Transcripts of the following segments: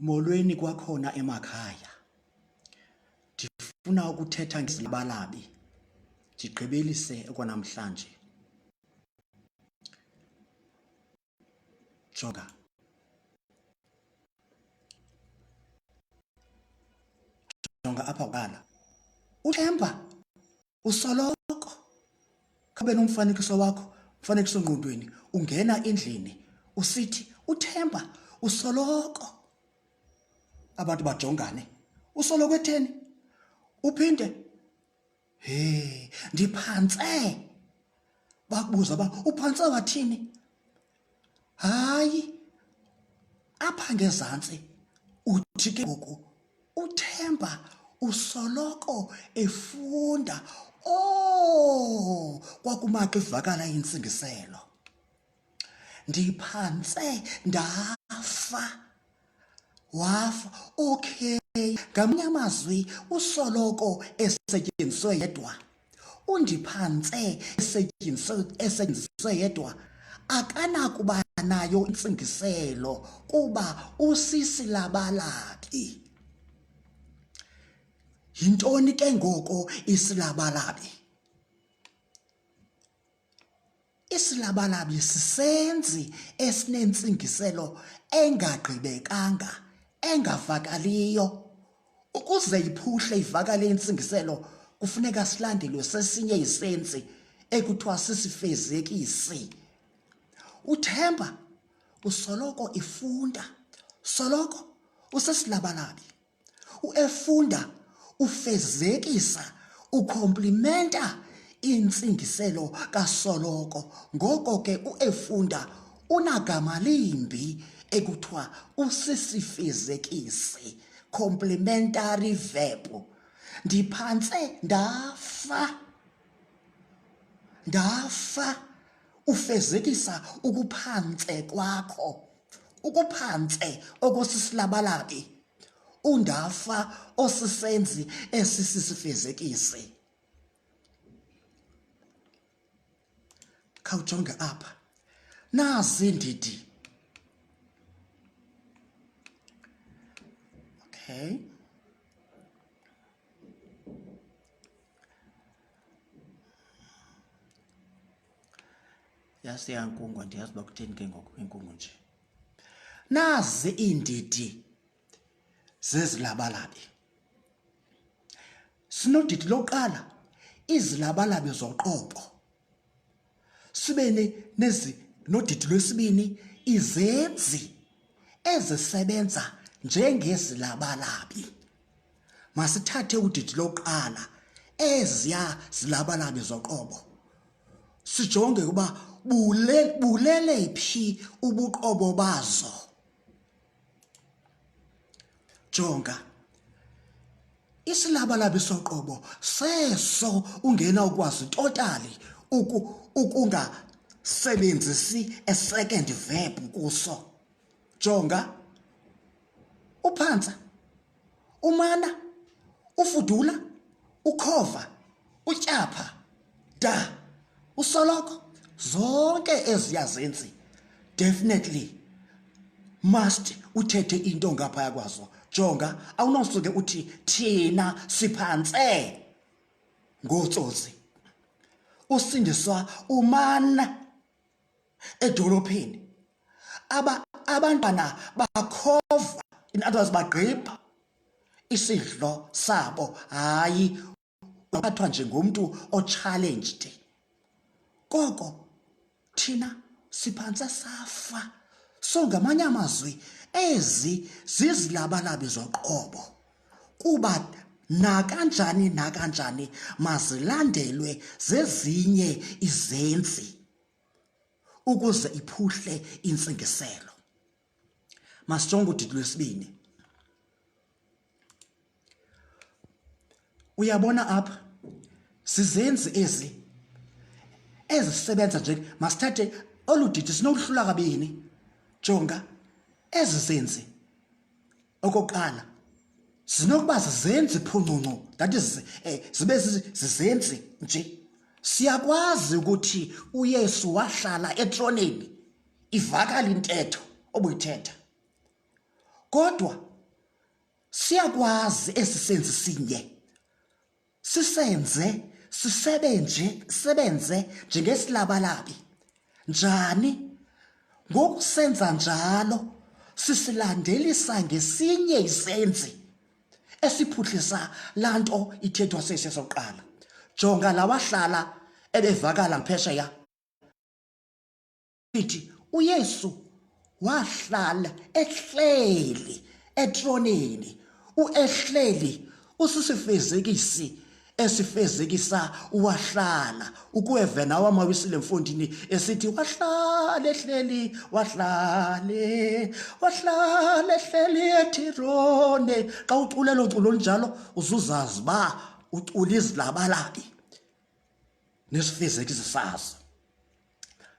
Molweni kwakhona emakhaya. Ndifuna ukuthetha ngezilabalabi. Ndigqibelise okwanamhlanje. Jonga. Jonga apha kuqala. uThemba usoloko kabe nomfanekiso wakho, umfanekiso ngqondweni, ungena endlini usithi uThemba usoloko. Abantu bajongane. Usoloko etheni? Uphinde, ndiphantse. Bakubuza ba, uphantse wathini? Hayi, apha ngezantsi uthi ke ngoku uThemba usoloko efunda. Kwakumaxa ivakala intsingiselo. Ndiphantse ndafa. Wafa. Okay. Ngamanye amazwi usoloko esetyenziswe yedwa. Undiphantse esetyenziswe yedwa akanakuba nayo intsingiselo kuba usisilabalabi. Yintoni ke ngoko isilabalabi? Isilabalabi sisenzi esinentsingiselo engagqibekanga, engavakaliyo. Ukuze iphuhle ivakale intsingiselo kufuneka silandelwe sesinye isenzi ekuthiwa sisifezekisi. uThemba usoloko efunda, soloko usesilabalabi. Efunda, ufezekisa, ukhomplimenta intsingiselo kasoloko. Ngoko ke efunda unagama limbi ekuthiwa usisifezekisi, complementary verb. Ndiphantse ndafa. Ndafa. Ufezekisa ukuphantse kwakho. Ukuphantse okosisilabalabi. Undafa osisenzi esisifezekisi. Khawujonge apha. Nazi indidi. Okay. Yasi yankungu, andiyazi uba kutheni ke ngoku inkungu nje. Nazi iindidi zezilabalabi. Sinodidi lokuqala, izilabalabi zoqobo. Sibe nodidi lwesibini, izenzi ezisebenza njengezilabalabi. Masithathe udidi lokuqala, eziya zilabalabi zoqobo. Sijonge ukuba bulele phi ubuqobo bazo. Jonga. Isilabalabi soqobo seso ungena ukwazi totally ukungasebenzisi a second verb kuso. Jonga. Uphantsa, umana, ufudula, ukhova, utyapha, da, usoloko. Zonke eziyazenzi definitely must uthethe into ngaphaya kwazo. Jonga, awunosuke uthi thina siphantse ngotsotsi. Usindiswa umana edolophini. Abantwana bakhova, in other words bagqibha isidlo sabo. Hayi, uphathwa njengomntu o-challenged. Koko thina siphantse safa. So ngamanye amazwi ezi zizilabalabi zoqobo. Kuba nakanjani nakanjani mazilandelwe zezinye izenzi ukuze iphuhle intsingiselo. Masijonge udidi lwesibini. Uyabona apha sizenzi ezisebenza nje. Masithathe olu didi sinokuhlula kabini. Jonga, ezi zenzi okokuqala zinokuba zizenzi phuncucu, that is zibe zizenzi nje. Siyakwazi ukuthi uYesu wahlala etroneni, ivakala intetho obuyithetha. kodwa siyakwazi esisenzi sinye sisebenze njengesilabalabi. Njani? Ngokusenza njalo sisilandelisa ngesinye isenzi esiphuhlisa lanto ithethwa sesoqala. Jonga lawahlala ebevakala ngaphesheya. Ithi uYesu wahlala ehleli etronini. Uehleli usisifezekisi esifezekisa wahlala. Ukuwevena wamawisile mfondini esithi wahlala ehleli, wahlale ehleli etirone. Xa ucula lo culo njalo uzuzazi ba ucula izilabalabi nesifezekisi sazo.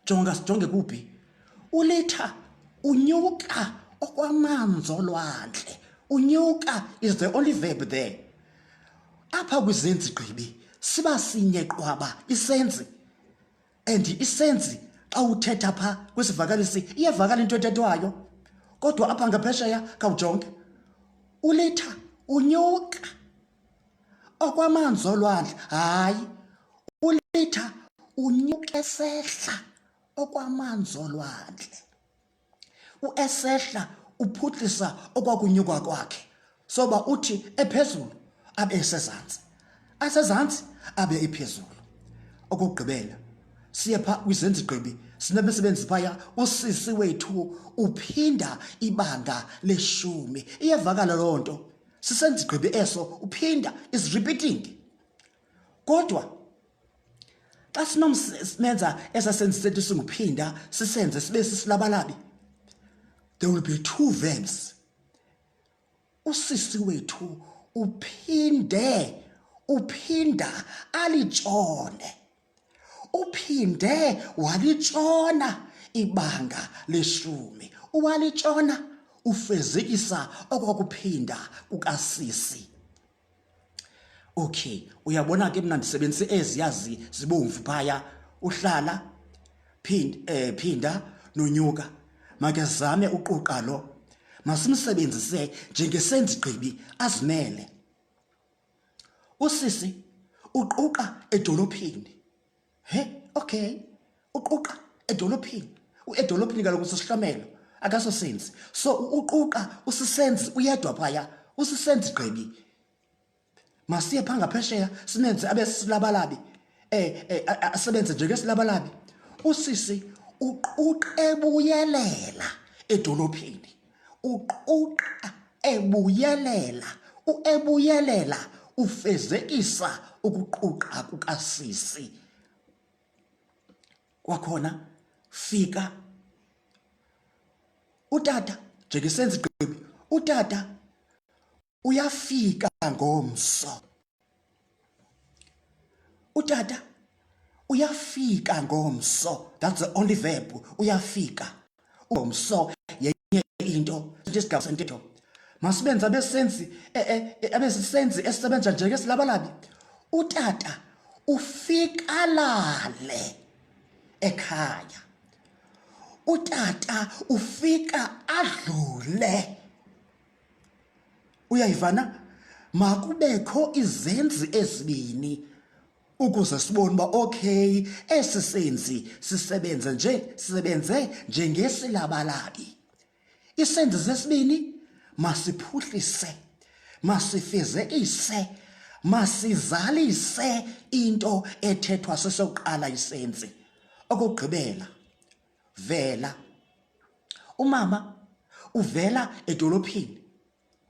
Jonge kuphi? Ulitha unyuka okwamanzi olwandle. Unyuka is the only verb there. Apha kwizenzi gqibi siba sinye qwaba isenzi. And isenzi xa uthetha pha kwisivakalisi iyavakala into ethethwayo. Kodwa apha ngaphesheya khawujonge. Ulitha unyuka okwamanzi olwandle. Hayi. Ulitha unyuka esehla okwamanzi olwandle. Uesehla uphuhlisa okwakunyuka kwakhe. Soba uthi ephezulu abe esezantsi, asezantsi abe ephezulu. Okugqibela siye pha kwizenzi gqibi sinemisebenzi phaya. Usisi wethu uphinda ibanga leshumi. Iyavakala loo nto. Sisenzi gqibi eso uphinda is repeating. Kodwa xa simenza esasenzi sethu singuphinda sisenze sibe sisilabalabi, there will be two verbs. Usisi wethu uphinda alitshone. Uphinde walitshona ibanga leshumi. Uwalitshona ufezekisa okwakuphinda kukasisi. Okay, uyabona ke mna ndisebenzise eziyazi zibomvu phaya. Uhlala, phinda nonyuka. Make zame uquqa lo. Masimsebenzise njengesenzi gqibi azimele. Usisi uquqa edolophini. Okay. Uquqa edolophini. Edolophini kaloku sisihlomelo akaso senzi. So uquqa usisenzi uyedwa phaya. Usisenzi gqibi. Masiye pha ngaphesheya simenze abe sisilabalabi. Asebenze njengesilabalabi. Usisi uquqa ebuyelela edolophini. Uquqa ebuyelela. Uebuyelela ufezekisa ukuquqa kukasisi. Kwakhona fika. Utata njengesenzi gqibi. Utata uyafika ngomso. Utata uyafika ngomso. That's the only verb. Uyafika. Ngomso yenye into isigaba sentetho. Masibenza abesisenzi esisebenza njengesilabalabi. Utata ufika lale ekhaya. Utata ufika adlule. Uyayivana? Makubekho izenzi ezibini ukuze sibone uba okay esisenzi sisebenze njengesilabalabi. Isenzi sesibini masiphuhlise, masifezekise, masizalise into ethethwa sesoqala isenzi. Okugqibela, vela. Umama uvela edolophini.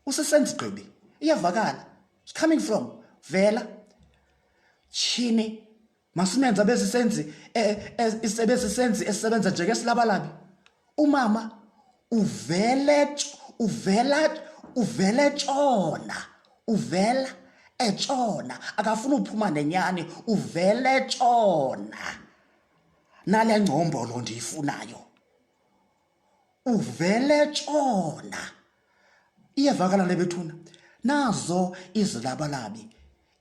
Usisenzi gqibi. Iyavakala. It's coming from vela. Chini. Masimenza besisenzi isebesisenzi esisebenza njengesilabalabi. Umama uvela etshona. Uvela etshona. Akafuna uphuma nenyani. Uvela etshona. Nale ngcombolo ndiyifunayo. Uvela etshona. Iyavakala lebethuna. Nazo izilabalabi.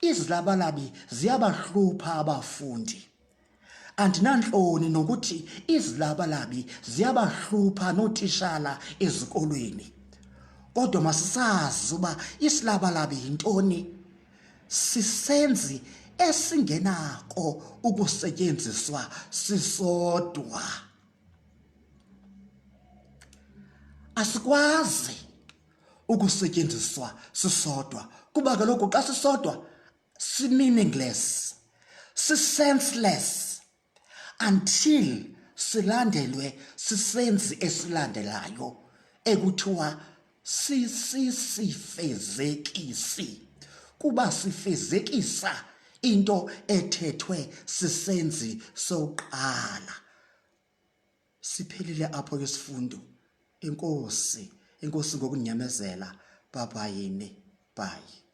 Izilabalabi ziyabahlupha abafundi. Andinantloni nokuthi izilabalabi ziyabahlupha nootishala ezikolweni. kodwa masisazi uba isilabalaba yintoni, sisenzi esingenako ukusetyenziswa sisodwa. Asikwazi ukusetyenziswa sisodwa kuba kaloku xa sisodwa si-meaningless, si-senseless until silandelwe sisenzi esilandelayo ekuthiwa sisifezekisi, kuba sifezekisa into ethethwe sisenzi sokuqala. Siphelile apho ke sifundo. Enkosi ngokunyamezela. Bye bye.